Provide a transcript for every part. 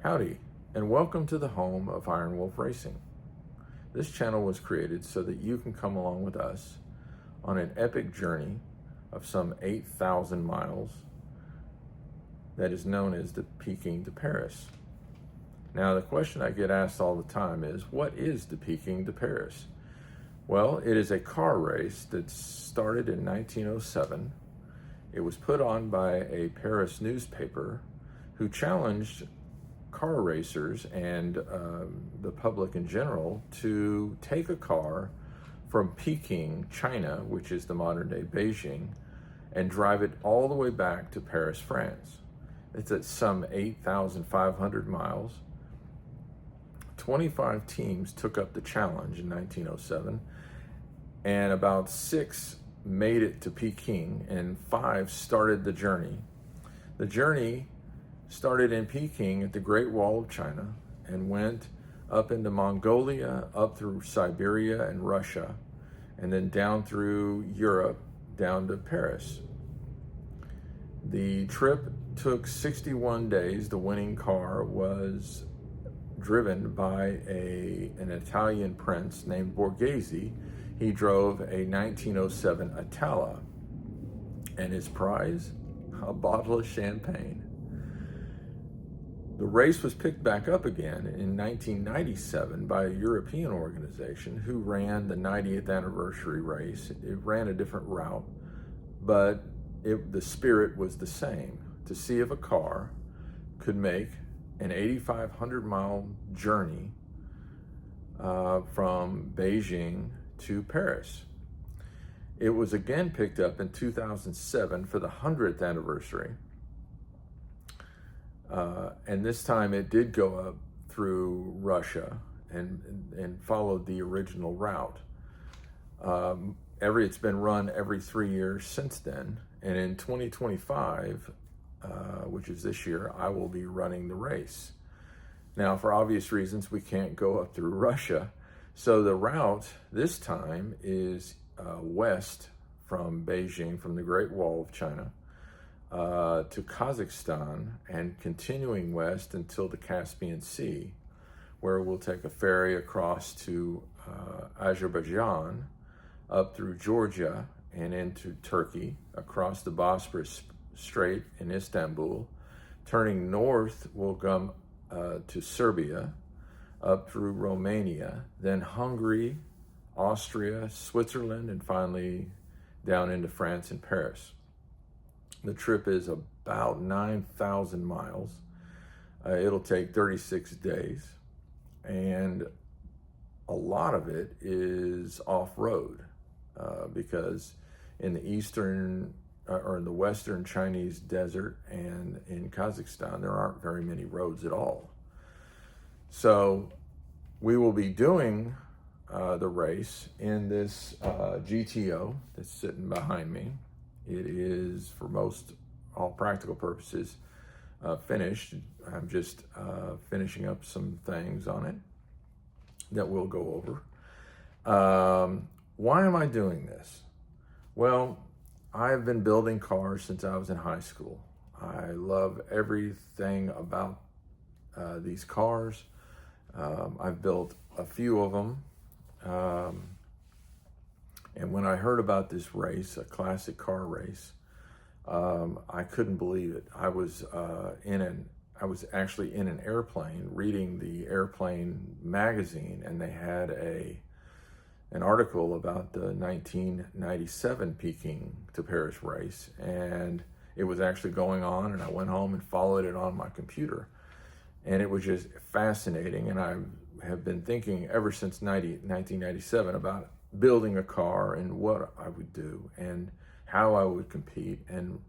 Howdy, and welcome to the home of Iron Wolf Racing. This channel was created so that you can come along with us on an epic journey of some 8,000 miles that is known as the Peking to Paris. Now, the question I get asked all the time is, what is the Peking to Paris? Well, it is a car race that started in 1907. It was put on by a Paris newspaper who challenged car racers and the public in general to take a car from Peking, China, which is the modern day Beijing, and drive it all the way back to Paris, France. It's at some 8,500 miles. 25 teams took up the challenge in 1907, and about 6 made it to Peking, and 5 started the journey. The journey started in Peking at the Great Wall of China and went up into Mongolia, up through Siberia and Russia, and then down through Europe, down to Paris. The trip took 61 days. The winning car was driven by an Italian prince named Borghese. He drove a 1907 Itala, and his prize, a bottle of champagne. The race was picked back up again in 1997 by a European organization who ran the 90th anniversary race. It ran a different route, but the spirit was the same, to see if a car could make an 8,500 mile journey from Beijing to Paris. It was again picked up in 2007 for the 100th anniversary. And this time it did go up through Russia and followed the original route. It's been run every 3 years since then. And in 2025, which is this year, I will be running the race. Now, for obvious reasons, we can't go up through Russia. So the route this time is west from Beijing, from the Great Wall of China, to Kazakhstan, and continuing west until the Caspian Sea, where we'll take a ferry across to Azerbaijan, up through Georgia and into Turkey, across the Bosporus Strait in Istanbul. Turning north, we'll come to Serbia, up through Romania, then Hungary, Austria, Switzerland, and finally down into France and Paris. The trip is about 9,000 miles. It'll take 36 days, and a lot of it is off-road because in the eastern or in the western Chinese desert and in Kazakhstan, there aren't very many roads at all. So we will be doing the race in this GTO that's sitting behind me. It is, for all practical purposes, finished. I'm just finishing up some things on it that we'll go over. Why am I doing this? Well, I've been building cars since I was in high school. I love everything about these cars. I've built a few of them. And when I heard about this race, a classic car race, I couldn't believe it. I was actually in an airplane reading the airplane magazine, and they had an article about the 1997 Peking to Paris race, and it was actually going on, and I went home and followed it on my computer, and it was just fascinating. And I have been thinking ever since 1997 about building a car and what I would do and how I would compete, and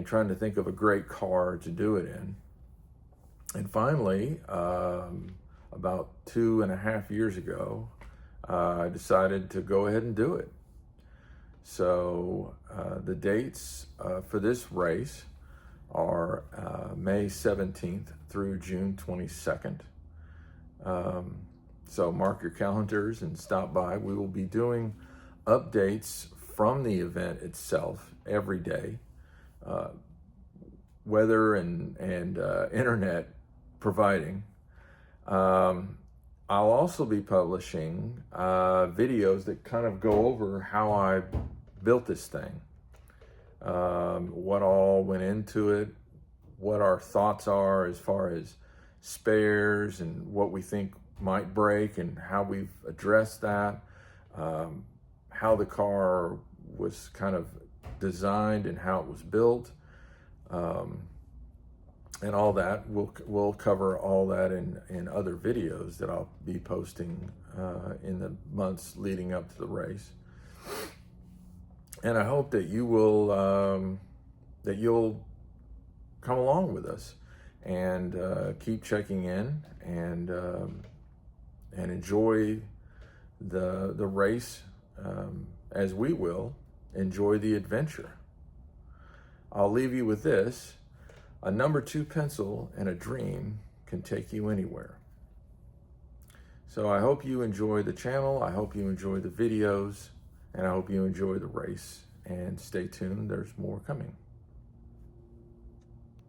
trying to think of a great car to do it in. And finally, about 2.5 years ago, I decided to go ahead and do it. So the dates for this race are May 17th through June 22nd. So mark your calendars and stop by. We will be doing updates from the event itself every day. Weather and internet providing. I'll also be publishing videos that kind of go over how I built this thing, what all went into it, what our thoughts are as far as spares and what we think might break and how we've addressed that, how the car was kind of designed and how it was built, and all that. We'll cover all that in other videos that I'll be posting in the months leading up to the race. And I hope that you will you'll come along with us and keep checking in and enjoy the race as we will enjoy the adventure. I'll leave you with this. A number 2 pencil and a dream can take you anywhere. So I hope you enjoy the channel. I hope you enjoy the videos, and I hope you enjoy the race. And stay tuned. There's more coming.